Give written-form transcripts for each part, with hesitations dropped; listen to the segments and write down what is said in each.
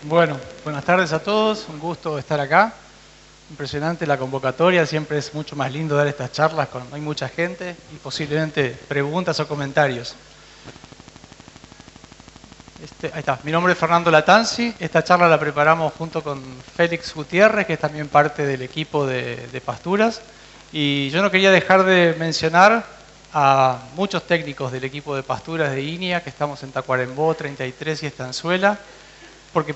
Bueno, buenas tardes a todos, un gusto estar acá. Impresionante la convocatoria, siempre es mucho más lindo dar estas charlas cuando hay mucha gente y posiblemente preguntas o comentarios. Ahí está, mi nombre es Fernando Latanzi, esta charla la preparamos junto con Félix Gutiérrez, que es también parte del equipo de Pasturas, y yo no quería dejar de mencionar a muchos técnicos del equipo de Pasturas de INIA, que estamos en Tacuarembó, 33 y Estanzuela, porque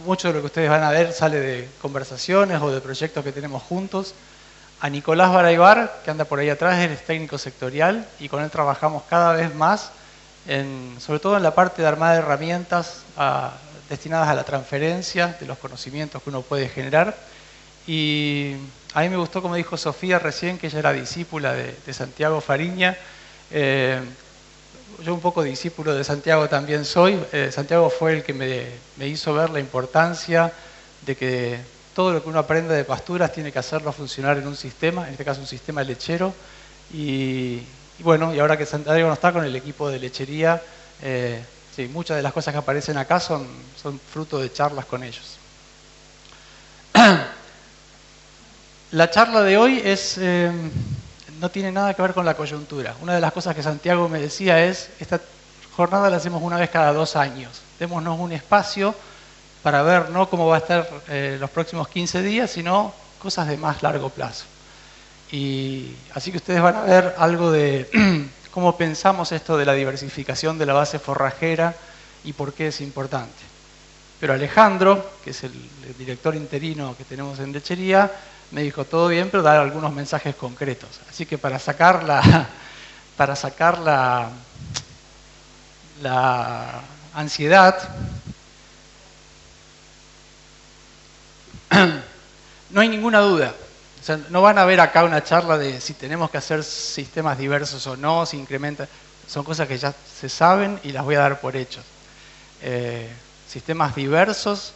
mucho de lo que ustedes van a ver sale de conversaciones o de proyectos que tenemos juntos. A Nicolás Baraybar, que anda por ahí atrás, él es técnico sectorial y con él trabajamos cada vez más, sobre todo en la parte de armar herramientas destinadas a la transferencia de los conocimientos que uno puede generar. Y a mí me gustó, como dijo Sofía recién, que ella era discípula de Santiago Fariña. Yo un poco discípulo de Santiago también soy. Santiago fue el que me hizo ver la importancia de que todo lo que uno aprende de pasturas tiene que hacerlo funcionar en un sistema, en este caso un sistema lechero. Y bueno, y ahora que Santiago no está con el equipo de lechería, sí, muchas de las cosas que aparecen acá son fruto de charlas con ellos. La charla de hoy no tiene nada que ver con la coyuntura. Una de las cosas que Santiago me decía es, esta jornada la hacemos una vez cada 2 años. Démonos un espacio para ver no cómo va a estar los próximos 15 días, sino cosas de más largo plazo. Y así que ustedes van a ver algo de cómo pensamos esto de la diversificación de la base forrajera y por qué es importante. Pero Alejandro, que es el director interino que tenemos en lechería, me dijo, todo bien, pero dar algunos mensajes concretos. Así que para sacar la ansiedad, no hay ninguna duda. O sea, no van a ver acá una charla de si tenemos que hacer sistemas diversos o no, si incrementa. Son cosas que ya se saben y las voy a dar por hechos. Sistemas diversos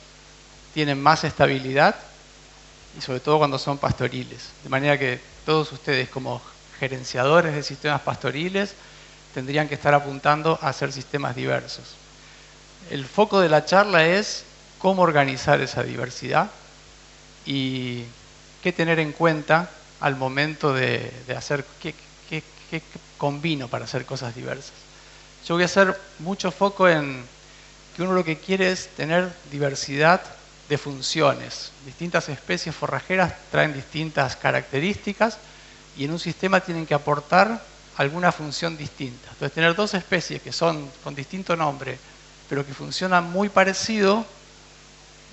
tienen más estabilidad y sobre todo cuando son pastoriles. De manera que todos ustedes como gerenciadores de sistemas pastoriles tendrían que estar apuntando a hacer sistemas diversos. El foco de la charla es cómo organizar esa diversidad y qué tener en cuenta al momento de hacer, qué combino para hacer cosas diversas. Yo voy a hacer mucho foco en que uno lo que quiere es tener diversidad de funciones. Distintas especies forrajeras traen distintas características y en un sistema tienen que aportar alguna función distinta. Entonces, tener 2 especies que son con distinto nombre, pero que funcionan muy parecido,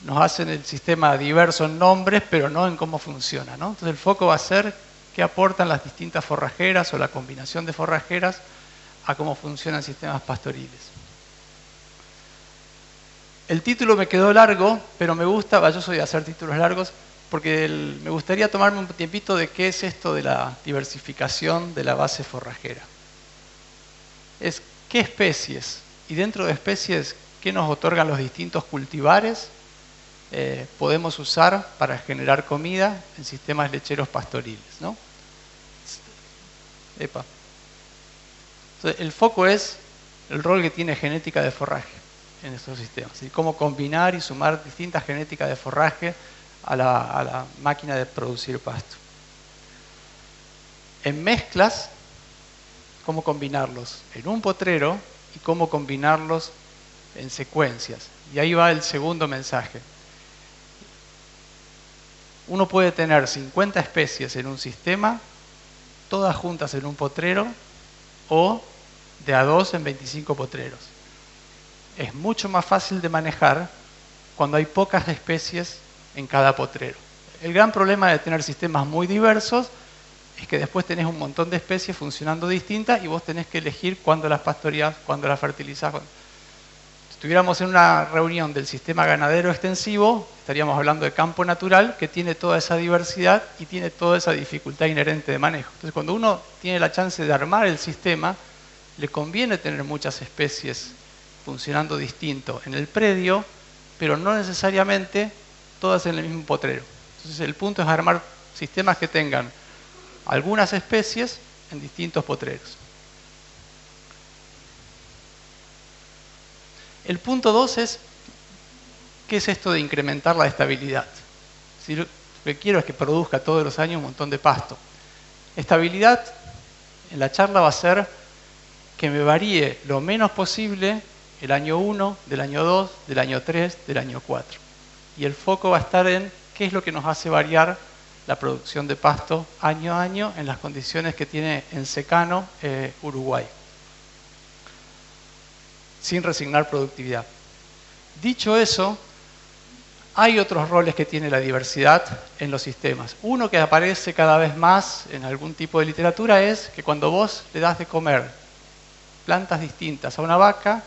nos hacen el sistema diverso en nombres, pero no en cómo funciona, ¿no? Entonces, el foco va a ser qué aportan las distintas forrajeras o la combinación de forrajeras a cómo funcionan sistemas pastoriles. El título me quedó largo, pero me gusta, yo soy de hacer títulos largos, porque me gustaría tomarme un tiempito de qué es esto de la diversificación de la base forrajera. Es qué especies, y dentro de especies, qué nos otorgan los distintos cultivares, podemos usar para generar comida en sistemas lecheros pastoriles, ¿no? Epa. Entonces, el foco es el rol que tiene genética de forraje en estos sistemas, y cómo combinar y sumar distintas genéticas de forraje a la máquina de producir pasto. En mezclas, cómo combinarlos en un potrero y cómo combinarlos en secuencias. Y ahí va el segundo mensaje. Uno puede tener 50 especies en un sistema, todas juntas en un potrero, o de a 2 en 25 potreros. Es mucho más fácil de manejar cuando hay pocas especies en cada potrero. El gran problema de tener sistemas muy diversos es que después tenés un montón de especies funcionando distintas y vos tenés que elegir cuándo las pastoreás, cuándo las fertilizás. Si estuviéramos en una reunión del sistema ganadero extensivo, estaríamos hablando de campo natural que tiene toda esa diversidad y tiene toda esa dificultad inherente de manejo. Entonces, cuando uno tiene la chance de armar el sistema, le conviene tener muchas especies funcionando distinto en el predio, pero no necesariamente todas en el mismo potrero. Entonces el punto es armar sistemas que tengan algunas especies en distintos potreros. El punto 2 es ¿Qué es esto de incrementar la estabilidad? Si lo que quiero es que produzca todos los años un montón de pasto. Estabilidad en la charla va a ser que me varíe lo menos posible el año 1, del año 2, del año 3, del año 4. Y el foco va a estar en qué es lo que nos hace variar la producción de pasto año a año en las condiciones que tiene en secano Uruguay, sin resignar productividad. Dicho eso, hay otros roles que tiene la diversidad en los sistemas. Uno que aparece cada vez más en algún tipo de literatura es que cuando vos le das de comer plantas distintas a una vaca,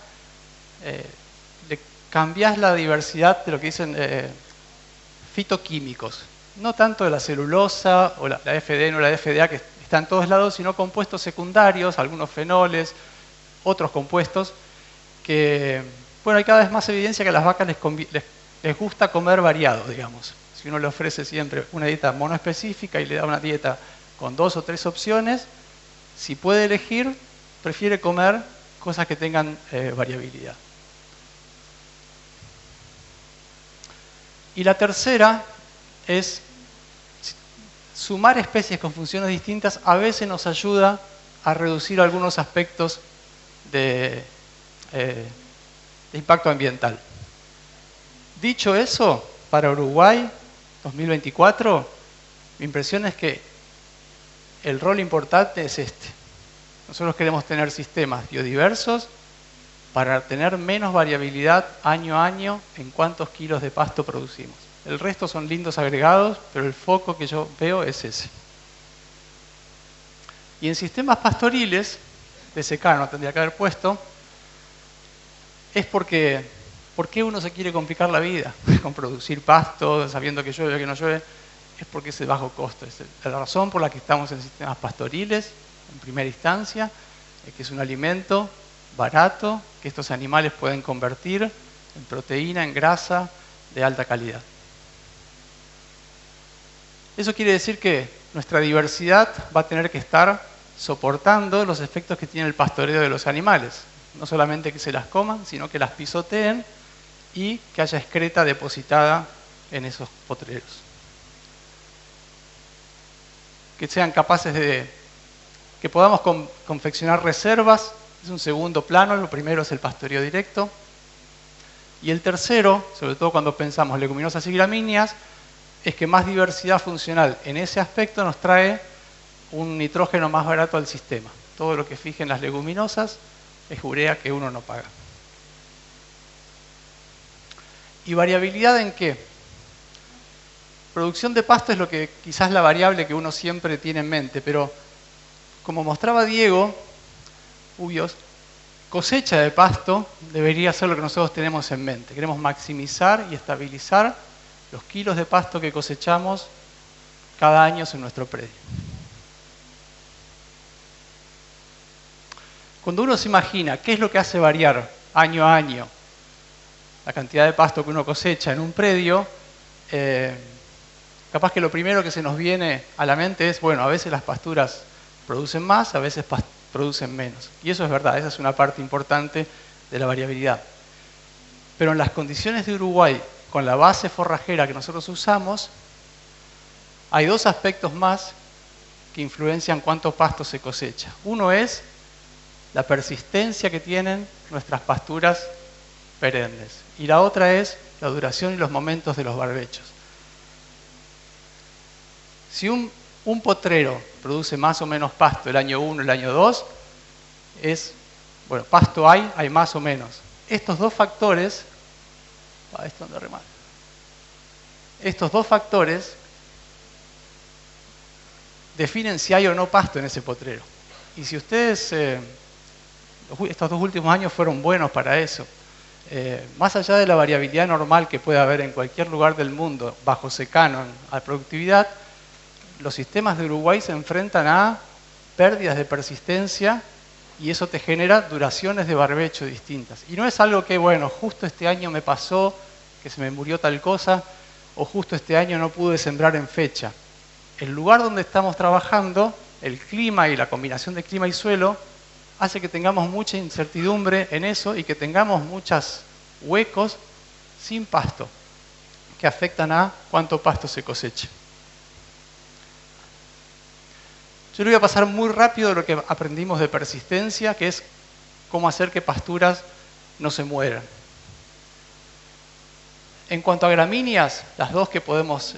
le cambiás la diversidad de lo que dicen fitoquímicos. No tanto de la celulosa o la FDN o la FDA que está en todos lados, sino compuestos secundarios, algunos fenoles, otros compuestos que, bueno, hay cada vez más evidencia que a las vacas les gusta comer variado, digamos. Si uno le ofrece siempre una dieta monoespecífica y le da una dieta con 2 o 3 opciones, si puede elegir, prefiere comer cosas que tengan variabilidad. Y la tercera es sumar especies con funciones distintas a veces nos ayuda a reducir algunos aspectos de impacto ambiental. Dicho eso, para Uruguay 2024, mi impresión es que el rol importante es este. Nosotros queremos tener sistemas biodiversos para tener menos variabilidad año a año en cuántos kilos de pasto producimos. El resto son lindos agregados, pero el foco que yo veo es ese. Y en sistemas pastoriles, de secano tendría que haber puesto, es porque, ¿por qué uno se quiere complicar la vida con producir pasto, sabiendo que llueve o que no llueve? Es porque es de bajo costo. Es la razón por la que estamos en sistemas pastoriles, en primera instancia, es que es un alimento barato, que estos animales pueden convertir en proteína, en grasa de alta calidad. Eso quiere decir que nuestra diversidad va a tener que estar soportando los efectos que tiene el pastoreo de los animales. No solamente que se las coman, sino que las pisoteen y que haya excreta depositada en esos potreros. Que sean capaces de... que podamos confeccionar reservas, es un segundo plano, lo primero es el pastoreo directo. Y el tercero, sobre todo cuando pensamos leguminosas y gramíneas, es que más diversidad funcional en ese aspecto nos trae un nitrógeno más barato al sistema. Todo lo que fijen las leguminosas es urea que uno no paga. ¿Y variabilidad en qué? Producción de pasto es lo que quizás la variable que uno siempre tiene en mente, pero como mostraba Diego Ubios, cosecha de pasto debería ser lo que nosotros tenemos en mente. Queremos maximizar y estabilizar los kilos de pasto que cosechamos cada año en nuestro predio. Cuando uno se imagina qué es lo que hace variar año a año la cantidad de pasto que uno cosecha en un predio, capaz que lo primero que se nos viene a la mente es, bueno, a veces las pasturas producen más, a veces producen menos. Y eso es verdad, esa es una parte importante de la variabilidad. Pero en las condiciones de Uruguay, con la base forrajera que nosotros usamos, hay dos aspectos más que influencian cuánto pasto se cosecha. Uno es la persistencia que tienen nuestras pasturas perennes. Y la otra es la duración y los momentos de los barbechos. Si un potrero produce más o menos pasto el año 1, el año 2, bueno, pasto hay más o menos. Estos dos factores, estos dos factores definen si hay o no pasto en ese potrero. Y si ustedes, estos 2 últimos años fueron buenos para eso, más allá de la variabilidad normal que puede haber en cualquier lugar del mundo bajo secano a productividad, los sistemas de Uruguay se enfrentan a pérdidas de persistencia y eso te genera duraciones de barbecho distintas. Y no es algo que, bueno, justo este año me pasó, que se me murió tal cosa, o justo este año no pude sembrar en fecha. El lugar donde estamos trabajando, el clima y la combinación de clima y suelo, hace que tengamos mucha incertidumbre en eso y que tengamos muchos huecos sin pasto, que afectan a cuánto pasto se cosecha. Yo le voy a pasar muy rápido lo que aprendimos de persistencia, que es cómo hacer que pasturas no se mueran. En cuanto a gramíneas, las dos que podemos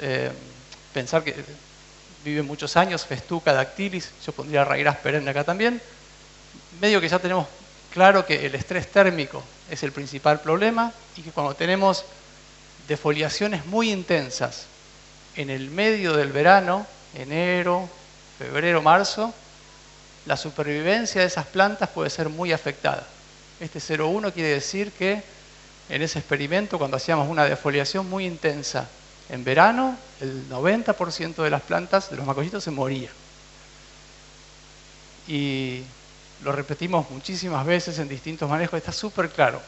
pensar que viven muchos años, Festuca, Dactylis, yo pondría Raigrás perenne acá también, medio que ya tenemos claro que el estrés térmico es el principal problema y que cuando tenemos defoliaciones muy intensas en el medio del verano, enero, febrero, marzo, la supervivencia de esas plantas puede ser muy afectada. Este 0,1 quiere decir que en ese experimento, cuando hacíamos una defoliación muy intensa en verano, el 90% de las plantas, de los macrollitos, se morían. Y lo repetimos muchísimas veces en distintos manejos, está súper claro.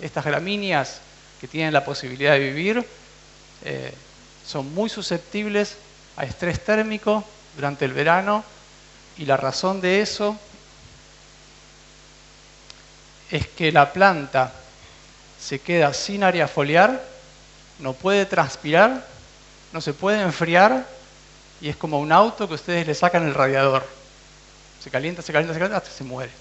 Estas gramíneas que tienen la posibilidad de vivir son muy susceptibles a estrés térmico durante el verano, y la razón de eso es que la planta se queda sin área foliar, no puede transpirar, no se puede enfriar, y es como un auto que ustedes le sacan el radiador. Se calienta, se calienta, se calienta, hasta se muere.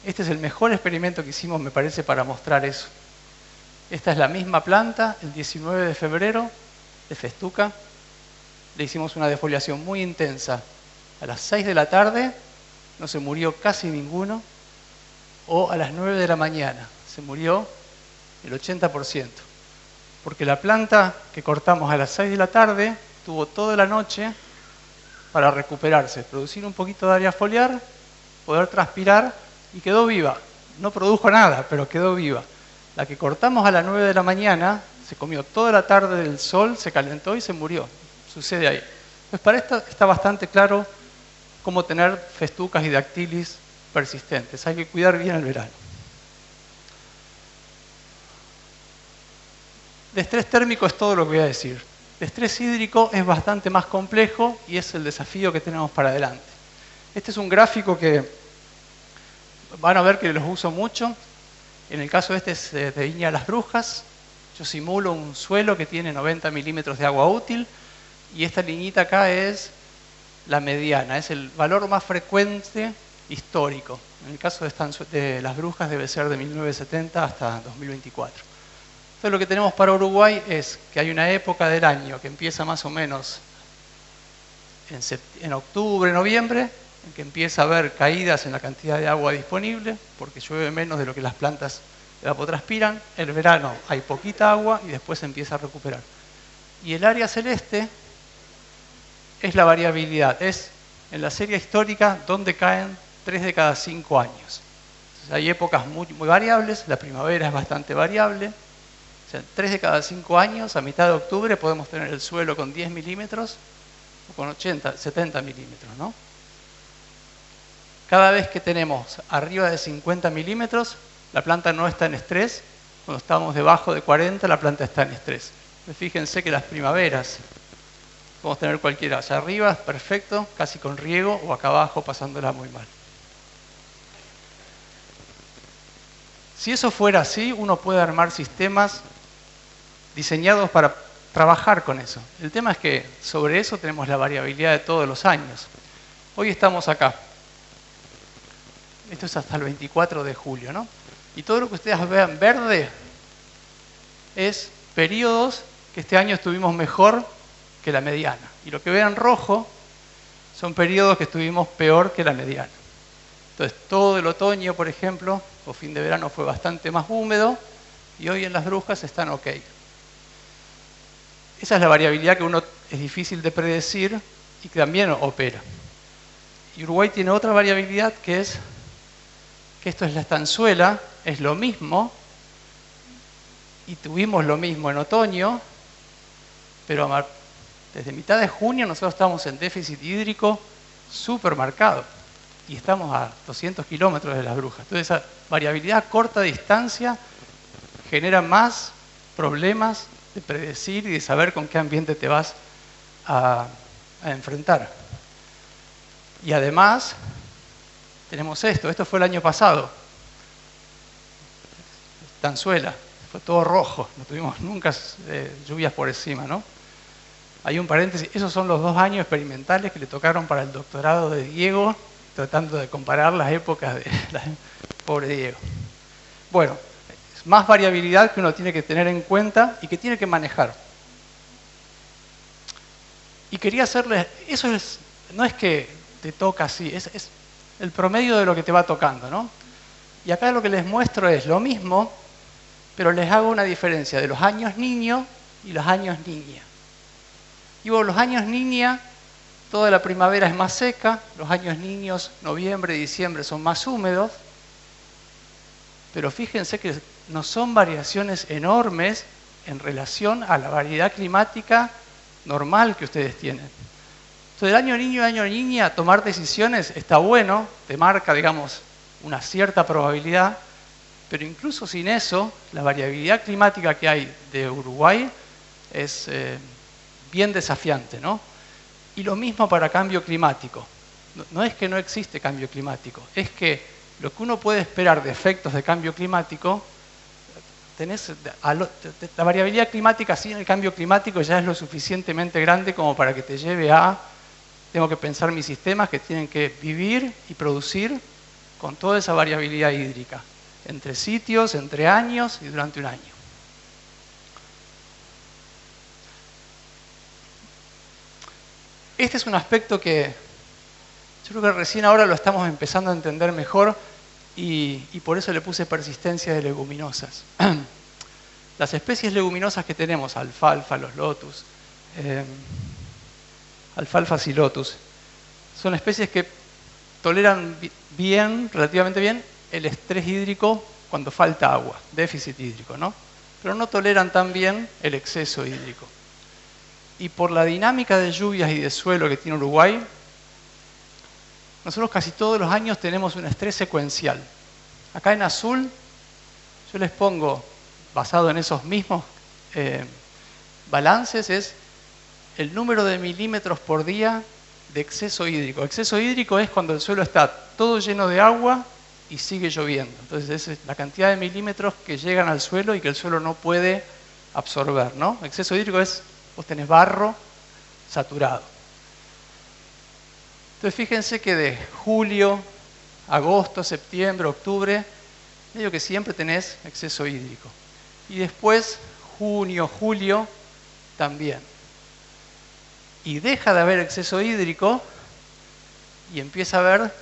Este es el mejor experimento que hicimos, me parece, para mostrar eso. Esta es la misma planta, el 19 de febrero, de Festuca. Le hicimos una defoliación muy intensa. A las 6 de la tarde no se murió casi ninguno, o a las 9 de la mañana se murió el 80%. Porque la planta que cortamos a las 6 de la tarde tuvo toda la noche para recuperarse, producir un poquito de área foliar, poder transpirar, y quedó viva. No produjo nada, pero quedó viva. La que cortamos a las 9 de la mañana se comió toda la tarde del sol, se calentó y se murió. Sucede ahí. Pues para esto está bastante claro cómo tener festucas y dactylis persistentes. Hay que cuidar bien el verano. De estrés térmico es todo lo que voy a decir. De estrés hídrico es bastante más complejo y es el desafío que tenemos para adelante. Este es un gráfico que van a ver que los uso mucho. En el caso este es de Viña Las Brujas. Yo simulo un suelo que tiene 90 milímetros de agua útil y esta liñita acá es la mediana, es el valor más frecuente histórico. En el caso de Las Brujas debe ser de 1970 hasta 2024. Entonces lo que tenemos para Uruguay es que hay una época del año que empieza más o menos en octubre, noviembre, en que empieza a haber caídas en la cantidad de agua disponible, porque llueve menos de lo que las plantas evapotranspiran. El verano hay poquita agua y después se empieza a recuperar. Y el área celeste es la variabilidad, es en la serie histórica donde caen 3 de cada 5 años. Entonces, hay épocas muy variables, la primavera es bastante variable. O sea, 3 de cada 5 años, a mitad de octubre, podemos tener el suelo con 10 milímetros o con 80, 70 milímetros, ¿no? Cada vez que tenemos arriba de 50 milímetros, la planta no está en estrés. Cuando estamos debajo de 40, la planta está en estrés. Pues fíjense que las primaveras, podemos tener cualquiera. Allá arriba, perfecto, casi con riego, o acá abajo, pasándola muy mal. Si eso fuera así, uno puede armar sistemas diseñados para trabajar con eso. El tema es que sobre eso tenemos la variabilidad de todos los años. Hoy estamos acá. Esto es hasta el 24 de julio, ¿no? Y todo lo que ustedes vean verde es periodos que este año estuvimos mejor que la mediana. Y lo que vean rojo son periodos que estuvimos peor que la mediana. Entonces, todo el otoño, por ejemplo, o fin de verano fue bastante más húmedo y hoy en Las Brujas están ok. Esa es la variabilidad que uno es difícil de predecir y que también opera. Y Uruguay tiene otra variabilidad que es que esto es la estanzuela, es lo mismo, y tuvimos lo mismo en otoño, pero desde mitad de junio nosotros estamos en déficit hídrico súper marcado, y estamos a 200 kilómetros de Las Brujas. Entonces esa variabilidad a corta distancia genera más problemas de predecir y de saber con qué ambiente te vas a enfrentar. Y además tenemos esto fue el año pasado. Estanzuela, fue todo rojo, no tuvimos nunca lluvias por encima, ¿no? Hay un paréntesis, esos son los 2 años experimentales que le tocaron para el doctorado de Diego, tratando de comparar las épocas de pobre Diego. Bueno, es más variabilidad que uno tiene que tener en cuenta y que tiene que manejar. Y quería hacerles, no es que te toca así, es el promedio de lo que te va tocando, ¿no? Y acá lo que les muestro es lo mismo, pero les hago una diferencia de los años niño y los años niña. Y bueno, los años niña, toda la primavera es más seca, los años niños, noviembre y diciembre son más húmedos, pero fíjense que no son variaciones enormes en relación a la variedad climática normal que ustedes tienen. Entonces, el año niño y año niña, tomar decisiones está bueno, te marca, digamos, una cierta probabilidad, pero incluso sin eso, la variabilidad climática que hay de Uruguay es bien desafiante, ¿no? Y lo mismo para cambio climático. No es que no existe cambio climático, es que lo que uno puede esperar de efectos de cambio climático, la variabilidad climática sin el cambio climático ya es lo suficientemente grande como para que te lleve a, tengo que pensar mis sistemas que tienen que vivir y producir con toda esa variabilidad hídrica, entre sitios, entre años y durante un año. Este es un aspecto que yo creo que recién ahora lo estamos empezando a entender mejor y por eso le puse persistencia de leguminosas. Las especies leguminosas que tenemos, alfalfa, los lotus, alfalfas y lotus, son especies que toleran bien, relativamente bien, el estrés hídrico cuando falta agua, déficit hídrico, ¿no? Pero no toleran tan bien el exceso hídrico. Y por la dinámica de lluvias y de suelo que tiene Uruguay, nosotros casi todos los años tenemos un estrés secuencial. Acá en azul, yo les pongo, basado en esos mismos balances, es el número de milímetros por día de exceso hídrico. Exceso hídrico es cuando el suelo está todo lleno de agua y sigue lloviendo. Entonces, esa es la cantidad de milímetros que llegan al suelo y que el suelo no puede absorber, ¿no? Exceso hídrico es, vos tenés barro saturado. Entonces, fíjense que de julio, agosto, septiembre, octubre, medio que siempre tenés exceso hídrico. Y después, junio, julio, también. Y deja de haber exceso hídrico y empieza a haber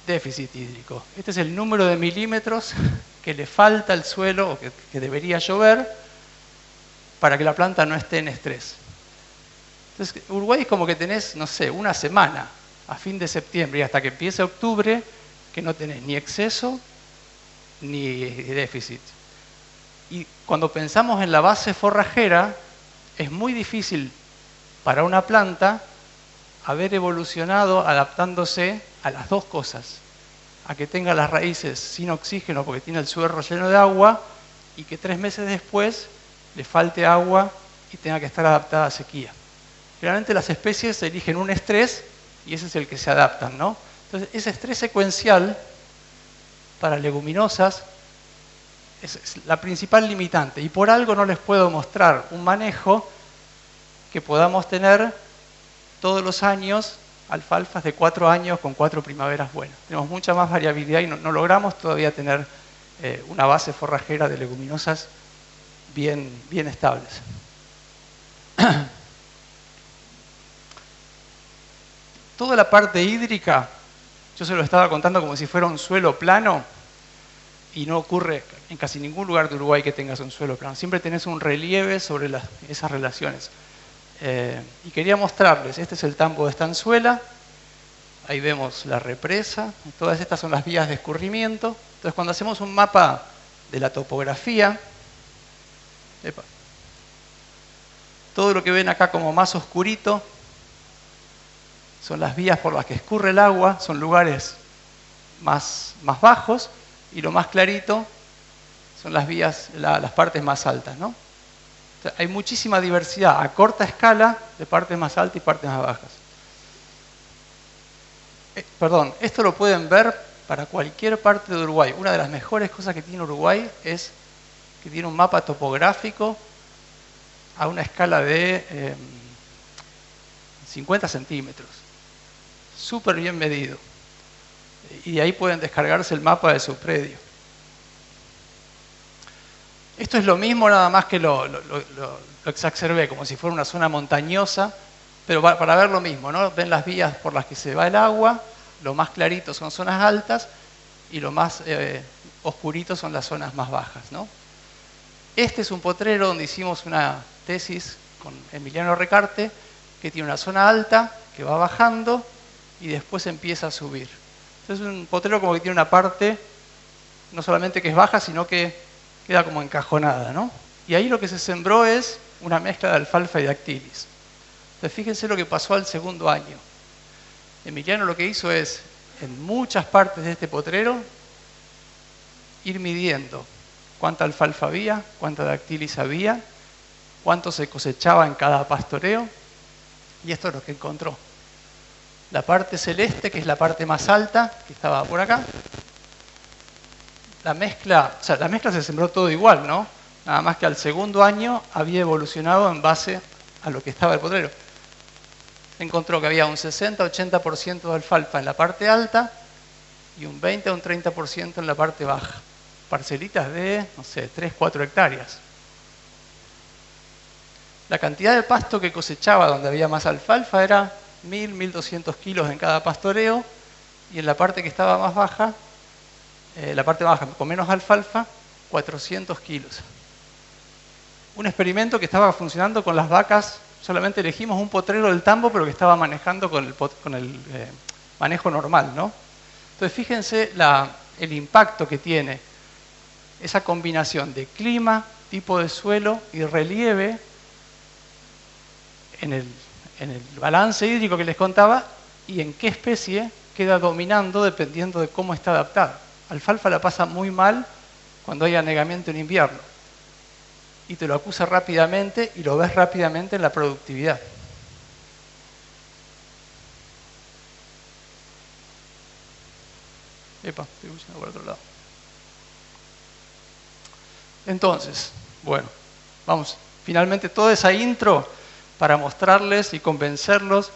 déficit hídrico. Este es el número de milímetros que le falta al suelo o que debería llover para que la planta no esté en estrés. Entonces, Uruguay es como que tenés, no sé, una semana a fin de septiembre y hasta que empiece octubre que no tenés ni exceso ni déficit. Y cuando pensamos en la base forrajera, es muy difícil para una planta haber evolucionado adaptándose a las dos cosas. A que tenga las raíces sin oxígeno porque tiene el suelo lleno de agua y que 3 meses después le falte agua y tenga que estar adaptada a sequía. Generalmente las especies eligen un estrés y ese es el que se adaptan, ¿no? Entonces, ese estrés secuencial para leguminosas es la principal limitante y por algo no les puedo mostrar un manejo que podamos tener todos los años alfalfas de 4 años con 4 primaveras buenas. Tenemos mucha más variabilidad y no logramos todavía tener una base forrajera de leguminosas bien estables. Toda la parte hídrica, yo se lo estaba contando como si fuera un suelo plano y no ocurre en casi ningún lugar de Uruguay que tengas un suelo plano. Siempre tenés un relieve sobre esas relaciones. Y quería mostrarles, este es el tambo de Estanzuela, ahí vemos la represa, todas estas son las vías de escurrimiento. Entonces cuando hacemos un mapa de la topografía, todo lo que ven acá como más oscurito son las vías por las que escurre el agua, son lugares más bajos, y lo más clarito son las vías, las partes más altas, ¿no? O sea, hay muchísima diversidad a corta escala de partes más altas y partes más bajas. Perdón, esto lo pueden ver para cualquier parte de Uruguay. Una de las mejores cosas que tiene Uruguay es que tiene un mapa topográfico a una escala de 50 centímetros. Súper bien medido. Y de ahí pueden descargarse el mapa de su predio. Esto es lo mismo, nada más que lo exacerbé, como si fuera una zona montañosa, pero para ver lo mismo, ¿no? Ven las vías por las que se va el agua, lo más clarito son zonas altas y lo más oscurito son las zonas más bajas, ¿no? Este es un potrero donde hicimos una tesis con Emiliano Recarte, que tiene una zona alta que va bajando y después empieza a subir. Entonces es un potrero como que tiene una parte no solamente que es baja, sino que queda como encajonada, ¿no? Y ahí lo que se sembró es una mezcla de alfalfa y dactilis. Entonces fíjense lo que pasó al segundo año. Emiliano lo que hizo es, en muchas partes de este potrero, ir midiendo cuánta alfalfa había, cuánta dactilis había, cuánto se cosechaba en cada pastoreo, y esto es lo que encontró. La parte celeste, que es la parte más alta, que estaba por acá. La mezcla se sembró todo igual, ¿no? Nada más que al segundo año había evolucionado en base a lo que estaba el potrero. Se encontró que había un 60-80% de alfalfa en la parte alta y un 20 o un 30% en la parte baja. Parcelitas de, no sé, 3-4 hectáreas. La cantidad de pasto que cosechaba donde había más alfalfa era 1.200 kilos en cada pastoreo, y en la parte que estaba más baja, la parte baja con menos alfalfa, 400 kilos. Un experimento que estaba funcionando con las vacas, solamente elegimos un potrero del tambo, pero que estaba manejando con el manejo normal, ¿no? Entonces fíjense el impacto que tiene esa combinación de clima, tipo de suelo y relieve en el balance hídrico que les contaba, y en qué especie queda dominando dependiendo de cómo está adaptada. Alfalfa la pasa muy mal cuando hay anegamiento en invierno, y te lo acusa rápidamente y lo ves rápidamente en la productividad. Epa, estoy yendo por otro lado. Entonces, bueno, vamos, finalmente toda esa intro para mostrarles y convencerlos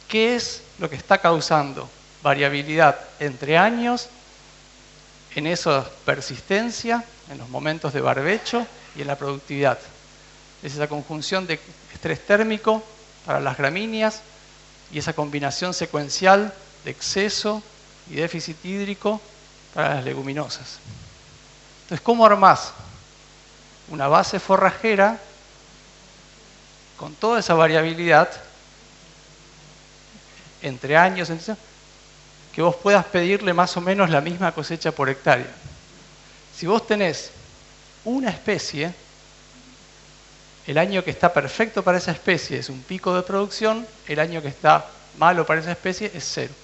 qué es lo que está causando variabilidad entre años, en esa persistencia, en los momentos de barbecho y en la productividad. Es esa conjunción de estrés térmico para las gramíneas y esa combinación secuencial de exceso y déficit hídrico para las leguminosas. Entonces, ¿cómo armás una base forrajera con toda esa variabilidad entre años, que vos puedas pedirle más o menos la misma cosecha por hectárea? Si vos tenés una especie, el año que está perfecto para esa especie es un pico de producción, el año que está malo para esa especie es cero.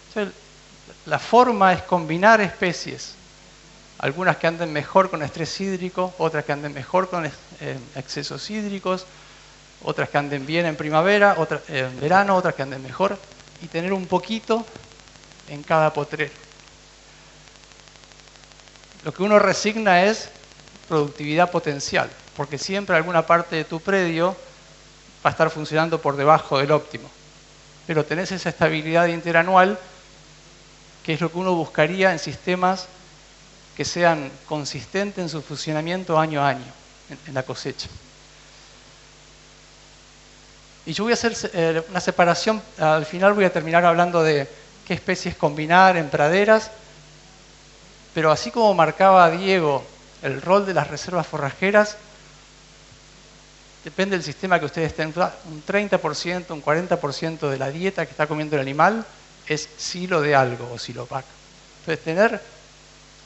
Entonces, la forma es combinar especies, algunas que anden mejor con estrés hídrico, otras que anden mejor con excesos hídricos, otras que anden bien en primavera, otras en verano, otras que anden mejor, y tener un poquito en cada potrero. Lo que uno resigna es productividad potencial, porque siempre alguna parte de tu predio va a estar funcionando por debajo del óptimo. Pero tenés esa estabilidad interanual, que es lo que uno buscaría en sistemas que sean consistentes en su funcionamiento año a año, en la cosecha. Y yo voy a hacer una separación, al final voy a terminar hablando de qué especies combinar en praderas, pero así como marcaba Diego el rol de las reservas forrajeras, depende del sistema que ustedes tengan, un 30%, un 40% de la dieta que está comiendo el animal es silo de algo o silopac. Entonces, tener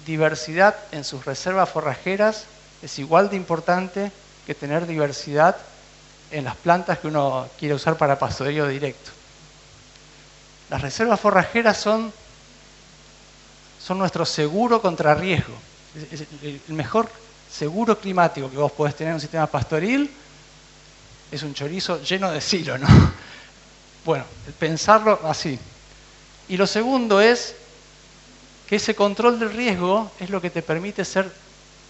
diversidad en sus reservas forrajeras es igual de importante que tener diversidad en las plantas que uno quiere usar para pastoreo directo. Las reservas forrajeras son nuestro seguro contra riesgo. Es el mejor seguro climático que vos podés tener en un sistema pastoril es un chorizo lleno de silo, ¿no? Bueno, pensarlo así. Y lo segundo es que ese control del riesgo es lo que te permite ser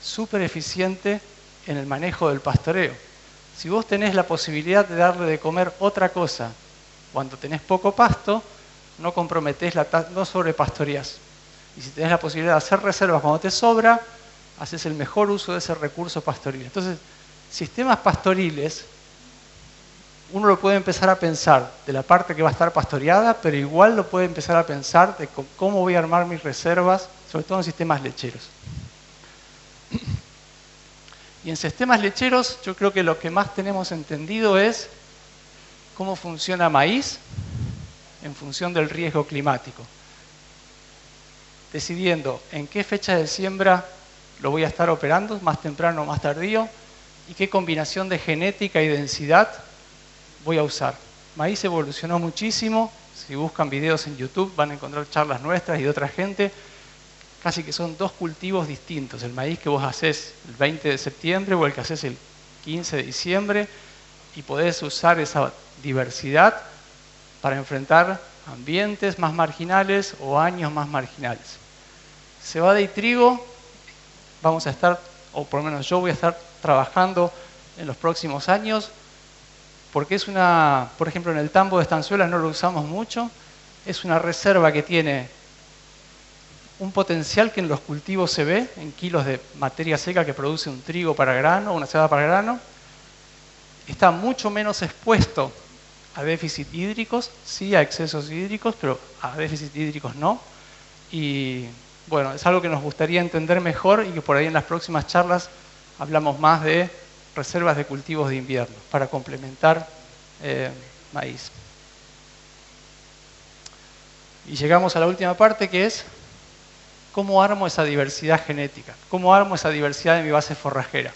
súper eficiente en el manejo del pastoreo. Si vos tenés la posibilidad de darle de comer otra cosa cuando tenés poco pasto, no comprometés no sobrepastoreás. Y si tenés la posibilidad de hacer reservas cuando te sobra, haces el mejor uso de ese recurso pastoril. Entonces, sistemas pastoriles, uno lo puede empezar a pensar de la parte que va a estar pastoreada, pero igual lo puede empezar a pensar de cómo voy a armar mis reservas, sobre todo en sistemas lecheros. Y en sistemas lecheros, yo creo que lo que más tenemos entendido es cómo funciona maíz en función del riesgo climático. Decidiendo en qué fecha de siembra lo voy a estar operando, más temprano o más tardío, y qué combinación de genética y densidad voy a usar. Maíz evolucionó muchísimo. Si buscan videos en YouTube van a encontrar charlas nuestras y de otra gente. Casi que son dos cultivos distintos. El maíz que vos hacés el 20 de septiembre o el que hacés el 15 de diciembre. Y podés usar esa diversidad para enfrentar ambientes más marginales o años más marginales. Cebada y trigo vamos a estar, o por lo menos yo voy a estar trabajando en los próximos años, porque es una, por ejemplo, en el tambo de estanzuelas no lo usamos mucho, es una reserva que tiene un potencial que en los cultivos se ve, en kilos de materia seca que produce un trigo para grano, una cebada para grano, está mucho menos expuesto a déficit hídricos, sí a excesos hídricos, pero a déficit hídricos no. Y bueno, es algo que nos gustaría entender mejor y que por ahí en las próximas charlas hablamos más de reservas de cultivos de invierno para complementar maíz. Y llegamos a la última parte, que es cómo armo esa diversidad genética, cómo armo esa diversidad de mi base forrajera.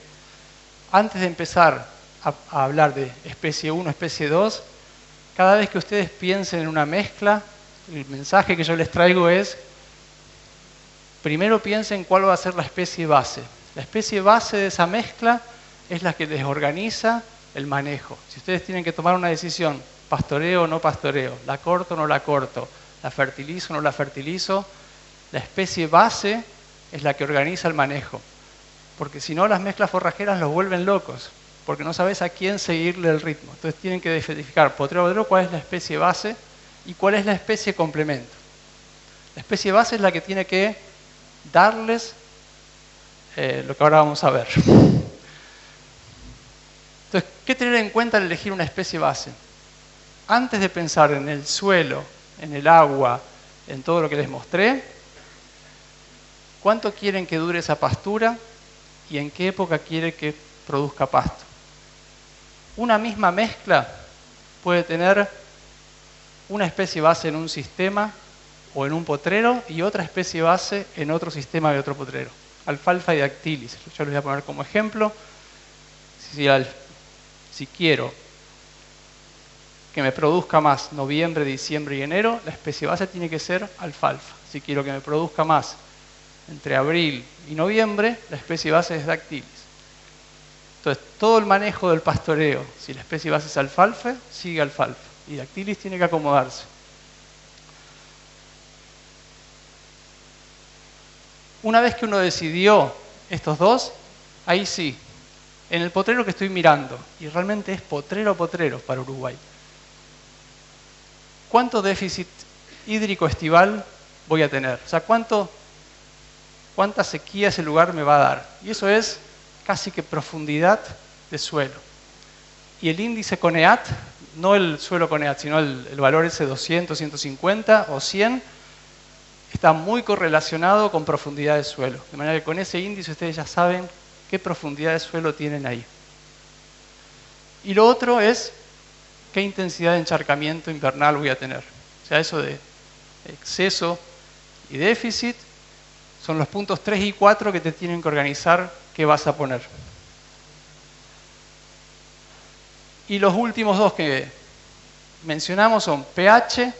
Antes de empezar a hablar de especie 1, especie 2, cada vez que ustedes piensen en una mezcla, el mensaje que yo les traigo es, primero piensen cuál va a ser la especie base. La especie base de esa mezcla es la que les organiza el manejo. Si ustedes tienen que tomar una decisión, pastoreo o no pastoreo, la corto o no la corto, la fertilizo o no la fertilizo, la especie base es la que organiza el manejo. Porque si no, las mezclas forrajeras los vuelven locos, porque no sabes a quién seguirle el ritmo. Entonces tienen que identificar potrero a potrero cuál es la especie base y cuál es la especie complemento. La especie base es la que tiene que darles lo que ahora vamos a ver. Entonces, ¿qué tener en cuenta al elegir una especie base? Antes de pensar en el suelo, en el agua, en todo lo que les mostré, ¿cuánto quieren que dure esa pastura y en qué época quiere que produzca pasto? Una misma mezcla puede tener una especie base en un sistema o en un potrero y otra especie base en otro sistema de otro potrero. Alfalfa y dactilis. Yo les voy a poner como ejemplo. Si quiero que me produzca más noviembre, diciembre y enero, la especie base tiene que ser alfalfa. Si quiero que me produzca más entre abril y noviembre, la especie base es dactilis. Entonces, todo el manejo del pastoreo, si la especie base es alfalfa, sigue alfalfa. Y dactilis tiene que acomodarse. Una vez que uno decidió estos dos, ahí sí, en el potrero que estoy mirando, y realmente es potrero para Uruguay, ¿cuánto déficit hídrico estival voy a tener? O sea, ¿cuánta sequía ese lugar me va a dar? Y eso es casi que profundidad de suelo. Y el índice CONEAT, no el suelo CONEAT, sino el valor ese 200, 150 o 100, está muy correlacionado con profundidad de suelo. De manera que con ese índice ustedes ya saben qué profundidad de suelo tienen ahí. Y lo otro es qué intensidad de encharcamiento invernal voy a tener. O sea, eso de exceso y déficit son los puntos 3 y 4 que te tienen que organizar qué vas a poner. Y los últimos dos que mencionamos son pH,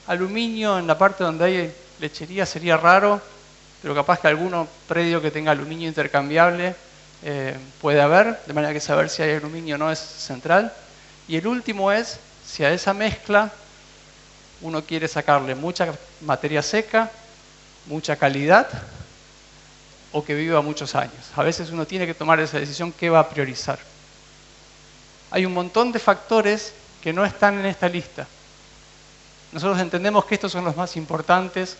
aluminio en la parte donde hay lechería sería raro, pero capaz que alguno predio que tenga aluminio intercambiable puede haber, de manera que saber si hay aluminio o no es central. Y el último es si a esa mezcla uno quiere sacarle mucha materia seca, mucha calidad o que viva muchos años. A veces uno tiene que tomar esa decisión qué va a priorizar. Hay un montón de factores que no están en esta lista. Nosotros entendemos que estos son los más importantes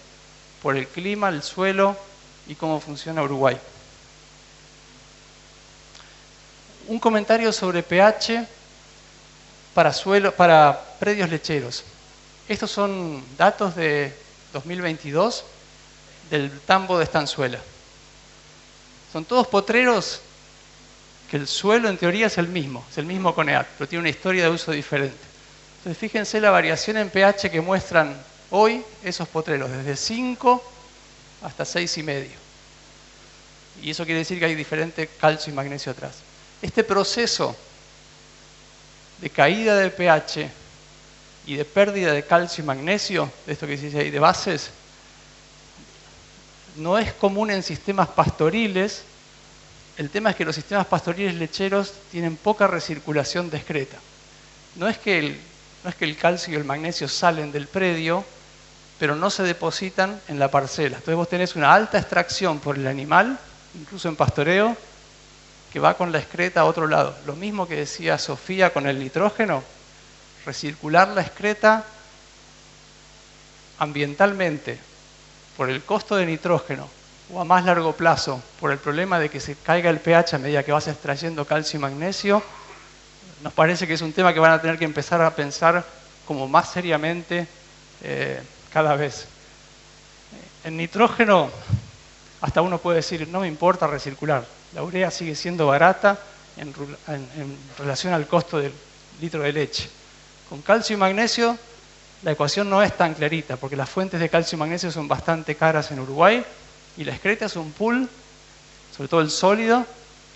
por el clima, el suelo y cómo funciona Uruguay. Un comentario sobre pH para predios lecheros. Estos son datos de 2022 del tambo de Estanzuela. Son todos potreros que el suelo en teoría es el mismo CONEAC, pero tiene una historia de uso diferente. Entonces fíjense la variación en pH que muestran hoy esos potreros, desde 5 hasta 6,5. Y eso quiere decir que hay diferente calcio y magnesio atrás. Este proceso de caída del pH y de pérdida de calcio y magnesio, de esto que se dice ahí de bases, no es común en sistemas pastoriles. El tema es que los sistemas pastoriles lecheros tienen poca recirculación discreta. No es que el calcio y el magnesio salen del predio, pero no se depositan en la parcela. Entonces vos tenés una alta extracción por el animal, incluso en pastoreo, que va con la excreta a otro lado. Lo mismo que decía Sofía con el nitrógeno, recircular la excreta ambientalmente por el costo de nitrógeno o a más largo plazo por el problema de que se caiga el pH a medida que vas extrayendo calcio y magnesio, nos parece que es un tema que van a tener que empezar a pensar como más seriamente cada vez. El nitrógeno, hasta uno puede decir, no me importa recircular. La urea sigue siendo barata en relación al costo del litro de leche. Con calcio y magnesio, la ecuación no es tan clarita, porque las fuentes de calcio y magnesio son bastante caras en Uruguay, y la excreta es un pool, sobre todo el sólido,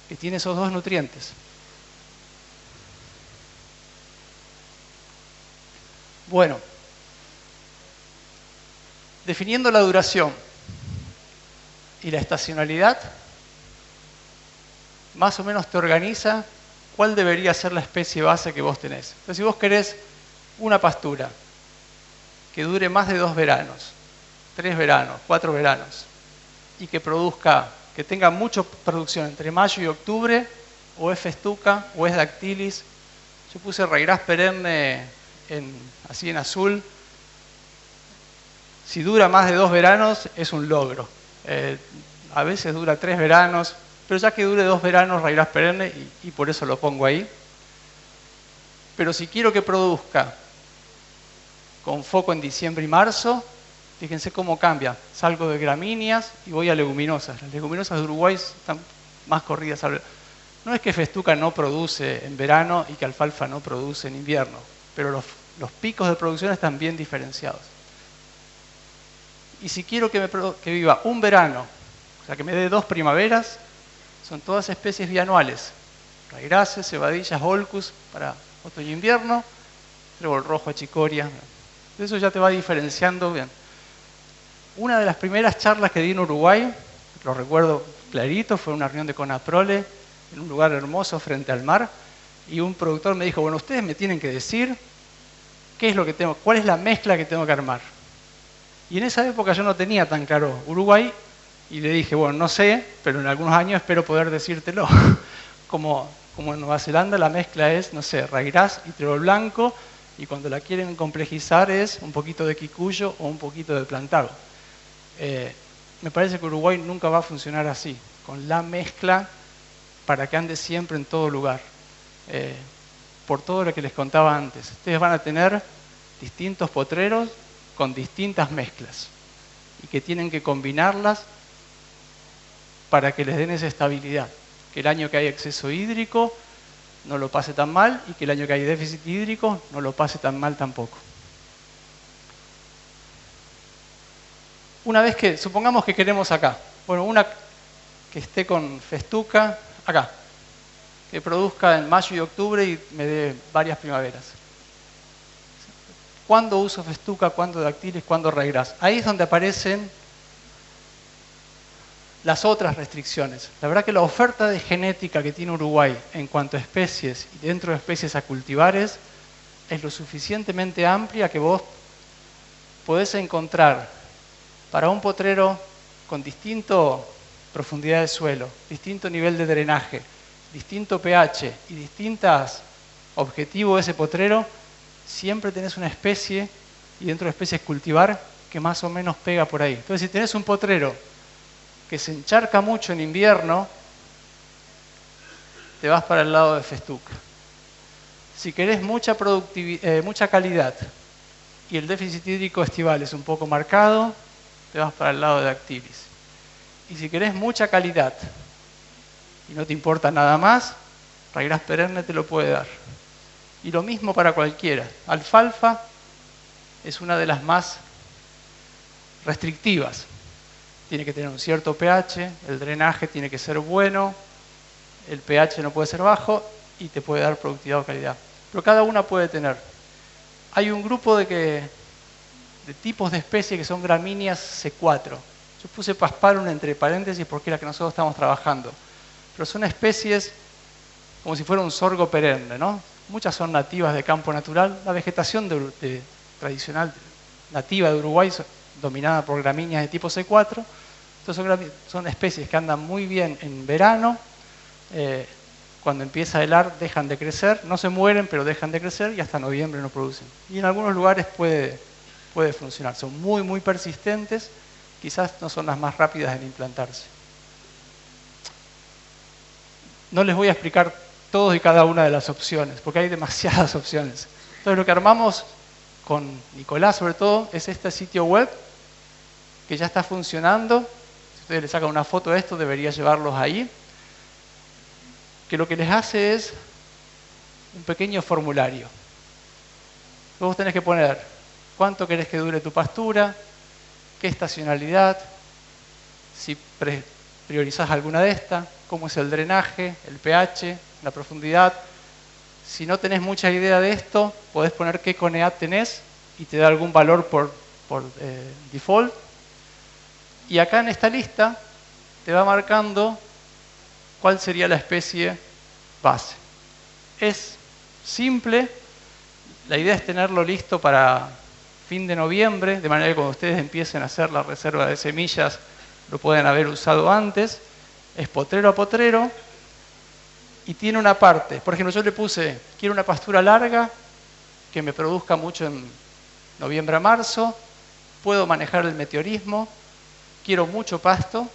que tiene esos dos nutrientes. Bueno, definiendo la duración y la estacionalidad, más o menos te organiza cuál debería ser la especie base que vos tenés. Entonces, si vos querés una pastura que dure más de 2 veranos, 3 veranos, 4 veranos, y que produzca, que tenga mucha producción entre mayo y octubre, o es festuca, o es dactilis. Yo puse Raigras perenne así en azul. Si dura más de 2 veranos, es un logro. A veces dura 3 veranos, pero ya que dure 2 veranos, Raigras perenne, y por eso lo pongo ahí. Pero si quiero que produzca con foco en diciembre y marzo, fíjense cómo cambia. Salgo de gramíneas y voy a leguminosas. Las leguminosas de Uruguay están más corridas. No es que festuca no produce en verano y que alfalfa no produce en invierno, pero los picos de producción están bien diferenciados. Y si quiero que viva un verano, o sea, que me dé 2 primaveras, son todas especies bianuales. Raigraces, cebadillas, holcus para otoño e invierno, trébol rojo, achicoria. Eso ya te va diferenciando bien. Una de las primeras charlas que di en Uruguay, lo recuerdo clarito, fue una reunión de Conaprole, en un lugar hermoso frente al mar, y un productor me dijo, bueno, ustedes me tienen que decir qué es lo que tengo, cuál es la mezcla que tengo que armar. Y en esa época yo no tenía tan claro Uruguay, y le dije, bueno, no sé, pero en algunos años espero poder decírtelo. Como en Nueva Zelanda la mezcla es, no sé, Raigras y trébol blanco, y cuando la quieren complejizar es un poquito de quicuyo o un poquito de plantago. Me parece que Uruguay nunca va a funcionar así, con la mezcla para que ande siempre en todo lugar. Por todo lo que les contaba antes, ustedes van a tener distintos potreros con distintas mezclas y que tienen que combinarlas para que les den esa estabilidad. Que el año que hay exceso hídrico no lo pase tan mal y que el año que hay déficit hídrico no lo pase tan mal tampoco. Una vez que, supongamos que queremos acá, bueno, una que esté con festuca, acá, que produzca en mayo y octubre y me dé varias primaveras. ¿Cuándo uso festuca? ¿Cuándo dactilis? ¿Cuándo Raigras? Ahí es donde aparecen las otras restricciones. La verdad que la oferta de genética que tiene Uruguay en cuanto a especies y dentro de especies a cultivares es lo suficientemente amplia que vos podés encontrar para un potrero con distinto profundidad de suelo, distinto nivel de drenaje, distinto pH y distintos objetivos de ese potrero, siempre tenés una especie, y dentro de especies cultivar, que más o menos pega por ahí. Entonces, si tenés un potrero que se encharca mucho en invierno, te vas para el lado de festuca. Si querés mucha calidad y el déficit hídrico estival es un poco marcado, te vas para el lado de Dactylis. Y si querés mucha calidad y no te importa nada más, Ryegrass perenne te lo puede dar. Y lo mismo para cualquiera. Alfalfa es una de las más restrictivas. Tiene que tener un cierto pH, el drenaje tiene que ser bueno, el pH no puede ser bajo y te puede dar productividad o calidad. Pero cada una puede tener. Hay un grupo de tipos de especies que son gramíneas C4. Yo puse Pasparum entre paréntesis porque es la que nosotros estamos trabajando. Pero son especies como si fuera un sorgo perenne, ¿no? Muchas son nativas de campo natural. La vegetación tradicional nativa de Uruguay dominada por gramíneas de tipo C4. Entonces son especies que andan muy bien en verano. Cuando empieza a helar dejan de crecer, no se mueren pero dejan de crecer y hasta noviembre no producen. Y en algunos lugares puede funcionar. Son muy, muy persistentes, quizás no son las más rápidas en implantarse. No les voy a explicar todos y cada una de las opciones, porque hay demasiadas opciones. Entonces lo que armamos con Nicolás sobre todo es este sitio web que ya está funcionando. Si ustedes le sacan una foto de esto, debería llevarlos ahí. Que lo que les hace es un pequeño formulario. Vos tenés que poner cuánto querés que dure tu pastura, qué estacionalidad, si priorizás alguna de estas, cómo es el drenaje, el pH, la profundidad. Si no tenés mucha idea de esto, podés poner qué CONEAD tenés y te da algún valor por default. Y acá en esta lista te va marcando cuál sería la especie base. Es simple, la idea es tenerlo listo para fin de noviembre, de manera que cuando ustedes empiecen a hacer la reserva de semillas lo pueden haber usado antes. Es potrero a potrero y tiene una parte. Por ejemplo, yo le puse, quiero una pastura larga que me produzca mucho en noviembre a marzo, puedo manejar el meteorismo, quiero mucho pasto,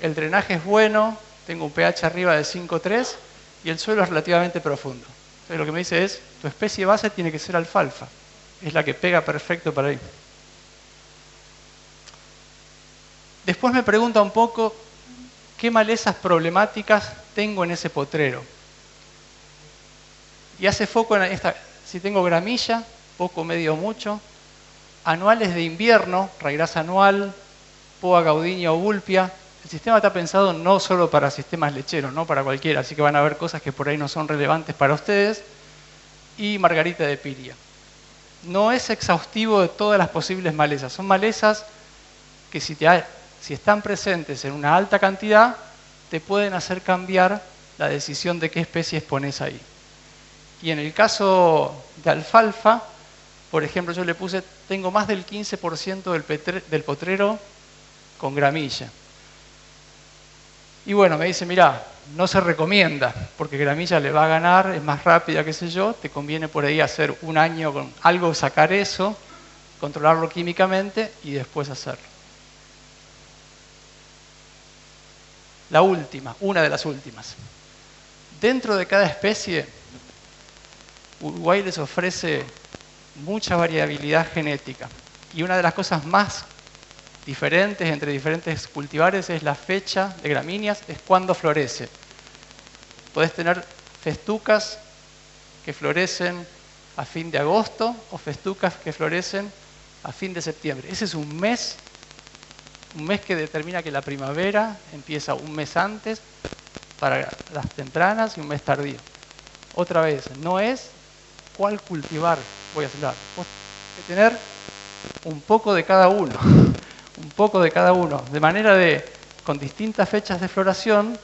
el drenaje es bueno, tengo un pH arriba de 5,3 y el suelo es relativamente profundo. Entonces lo que me dice es, tu especie base tiene que ser alfalfa, es la que pega perfecto para ahí. Después me pregunta un poco qué malezas problemáticas tengo en ese potrero. Y hace foco en esta, si tengo gramilla, poco, medio, mucho, anuales de invierno, Ryegrass anual, Poa gaudinia o vulpia. El sistema está pensado no solo para sistemas lecheros, no para cualquiera, así que van a haber cosas que por ahí no son relevantes para ustedes. Y margarita de piria. No es exhaustivo de todas las posibles malezas, son malezas que si están presentes en una alta cantidad, te pueden hacer cambiar la decisión de qué especies pones ahí. Y en el caso de alfalfa, por ejemplo, yo le puse, tengo más del 15% del potrero con gramilla. Y bueno, me dice, mirá, no se recomienda, porque gramilla le va a ganar, es más rápida, qué sé yo, te conviene por ahí hacer un año con algo, sacar eso, controlarlo químicamente y después hacerlo. La última, una de las últimas. Dentro de cada especie, Uruguay les ofrece mucha variabilidad genética. Y una de las cosas más diferentes entre diferentes cultivares es la fecha de gramíneas, es cuando florece. Podés tener festucas que florecen a fin de agosto o festucas que florecen a fin de septiembre. Ese es un mes que determina que la primavera empieza un mes antes para las tempranas y un mes tardío. Otra vez, no es cuál cultivar voy a sembrar. Vos tenés que tener un poco de cada uno, un poco de cada uno, de manera de, con distintas fechas de floración,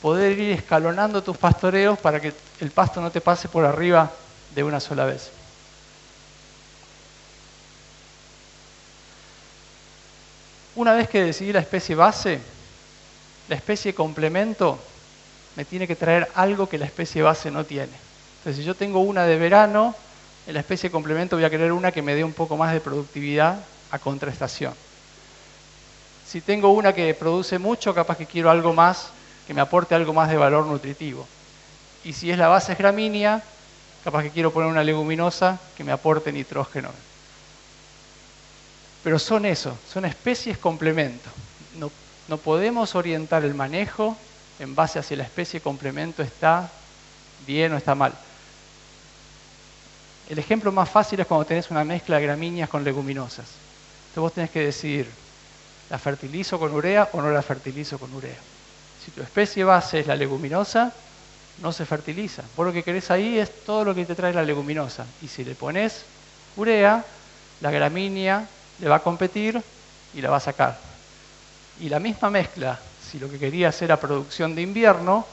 poder ir escalonando tus pastoreos para que el pasto no te pase por arriba de una sola vez. Una vez que decidí la especie base, la especie complemento me tiene que traer algo que la especie base no tiene. Entonces, si yo tengo una de verano, en la especie complemento voy a querer una que me dé un poco más de productividad a contraestación. Si tengo una que produce mucho, capaz que quiero algo más, que me aporte algo más de valor nutritivo. Y si es la base es gramínea, capaz que quiero poner una leguminosa que me aporte nitrógeno. Pero son eso, son especies complemento. No podemos orientar el manejo en base a si la especie complemento está bien o está mal. El ejemplo más fácil es cuando tenés una mezcla de gramíneas con leguminosas. Entonces vos tenés que decidir, ¿la fertilizo con urea o no la fertilizo con urea? Si tu especie base es la leguminosa, no se fertiliza. Vos lo que querés ahí es todo lo que te trae la leguminosa. Y si le pones urea, la gramínea le va a competir y la va a sacar. Y la misma mezcla, si lo que querías era producción de invierno,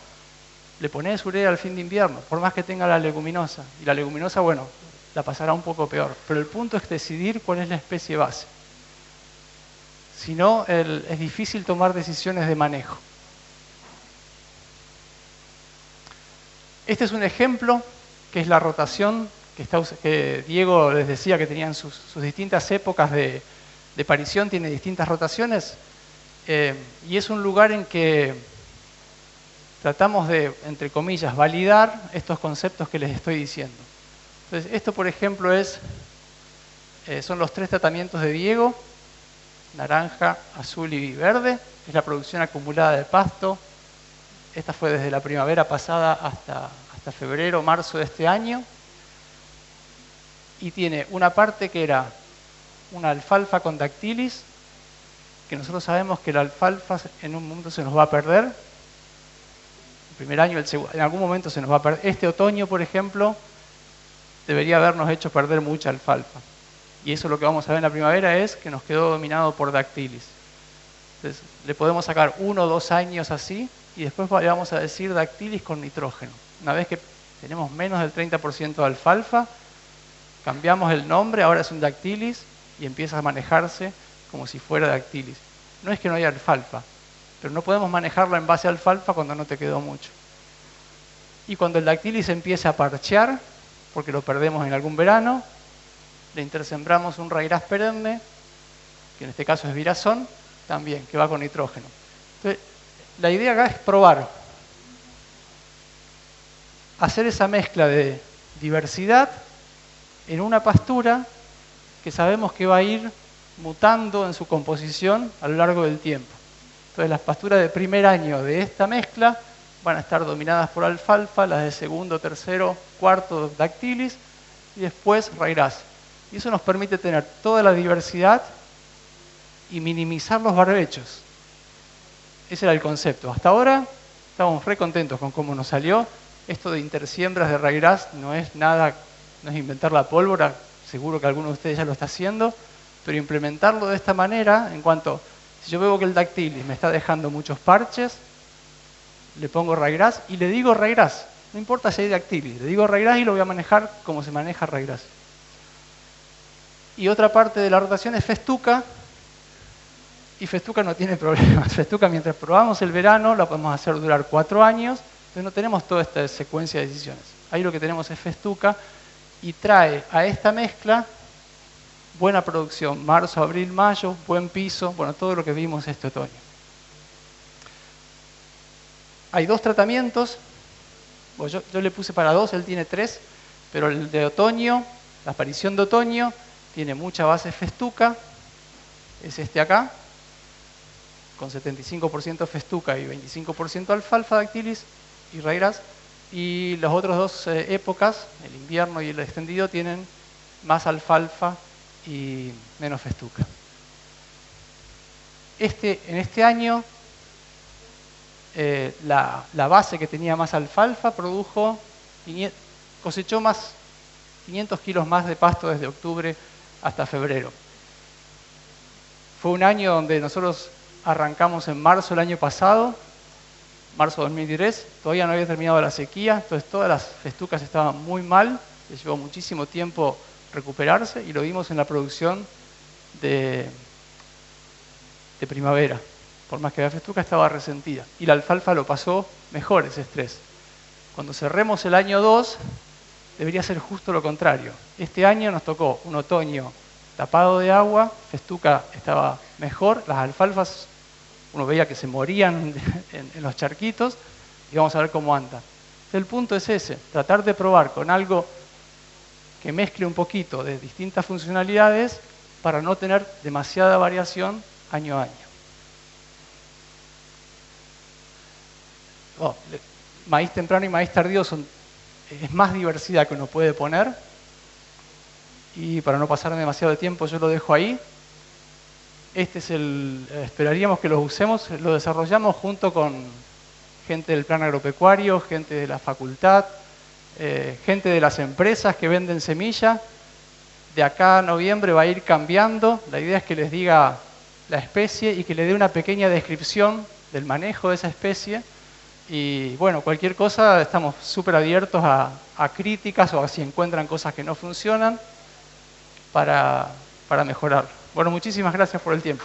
le pones urea al fin de invierno, por más que tenga la leguminosa. Y la leguminosa, bueno, la pasará un poco peor. Pero el punto es decidir cuál es la especie base. Si no, es difícil tomar decisiones de manejo. Este es un ejemplo, que es la rotación que Diego les decía que tenían sus distintas épocas de aparición, tiene distintas rotaciones. Y es un lugar en que tratamos de, entre comillas, validar estos conceptos que les estoy diciendo. Entonces, esto, por ejemplo, son los 3 tratamientos de Diego: naranja, azul y verde. Es la producción acumulada de pasto. Esta fue desde la primavera pasada hasta febrero, marzo de este año. Y tiene una parte que era una alfalfa con dactilis, que nosotros sabemos que la alfalfa en un momento se nos va a perder. El primer año, en algún momento se nos va a perder. Este otoño, por ejemplo, debería habernos hecho perder mucha alfalfa. Y eso lo que vamos a ver en la primavera es que nos quedó dominado por dactilis. Entonces, le podemos sacar 1 o 2 años así y después le vamos a decir dactilis con nitrógeno. Una vez que tenemos menos del 30% de alfalfa, cambiamos el nombre, ahora es un dactilis y empieza a manejarse como si fuera dactilis. No es que no haya alfalfa, pero no podemos manejarla en base a alfalfa cuando no te quedó mucho. Y cuando el dactilis empiece a parchear, porque lo perdemos en algún verano, le intersembramos un raíraz perenne, que en este caso es virazón, también, que va con nitrógeno. Entonces, la idea acá es probar, hacer esa mezcla de diversidad en una pastura que sabemos que va a ir mutando en su composición a lo largo del tiempo. Entonces, las pasturas de primer año de esta mezcla van a estar dominadas por alfalfa, las de segundo, tercero, cuarto, dactilis, y después raíraz. Y eso nos permite tener toda la diversidad y minimizar los barbechos. Ese era el concepto. Hasta ahora estamos re contentos con cómo nos salió. Esto de intersiembras de raíraz no es nada, no es inventar la pólvora, seguro que alguno de ustedes ya lo está haciendo, pero implementarlo de esta manera, en cuanto, si yo veo que el dactilis me está dejando muchos parches, le pongo raíraz y le digo raíraz. No importa si hay dactilis, le digo raíraz y lo voy a manejar como se maneja raíraz. Y otra parte de la rotación es festuca, y festuca no tiene problemas. Festuca, mientras probamos el verano, la podemos hacer durar 4 años, entonces no tenemos toda esta secuencia de decisiones. Ahí lo que tenemos es festuca y trae a esta mezcla buena producción, marzo, abril, mayo, buen piso, bueno, todo lo que vimos este otoño. Hay 2 tratamientos, bueno, yo le puse para 2, él tiene 3, pero el de otoño, la aparición de otoño, tiene mucha base festuca, es este acá, con 75% festuca y 25% alfalfa dactilis y raíraz. Y las otras 2 épocas, el invierno y el extendido, tienen más alfalfa y menos festuca. En este año, la base que tenía más alfalfa cosechó 500 kilos más de pasto desde octubre hasta febrero. Fue un año donde nosotros arrancamos en marzo del año pasado, marzo de 2010, todavía no había terminado la sequía, entonces todas las festucas estaban muy mal, les llevó muchísimo tiempo recuperarse y lo vimos en la producción de primavera. por más que la festuca estaba resentida. Y la alfalfa lo pasó mejor ese estrés. Cuando cerremos el año 2, debería ser justo lo contrario. Este año nos tocó un otoño tapado de agua, festuca estaba mejor, las alfalfas uno veía que se morían en los charquitos, y vamos a ver cómo anda. El punto es ese, tratar de probar con algo que mezcle un poquito de distintas funcionalidades para no tener demasiada variación año a año. Maíz temprano y maíz tardío es más diversidad que uno puede poner, y para no pasar demasiado tiempo yo lo dejo ahí. Este es esperaríamos que lo usemos, lo desarrollamos junto con gente del plan agropecuario, gente de la facultad, gente de las empresas que venden semilla. De acá a noviembre va a ir cambiando. La idea es que les diga la especie y que le dé una pequeña descripción del manejo de esa especie. Y bueno, cualquier cosa, estamos súper abiertos a críticas o a si encuentran cosas que no funcionan para mejorar. Bueno, muchísimas gracias por el tiempo.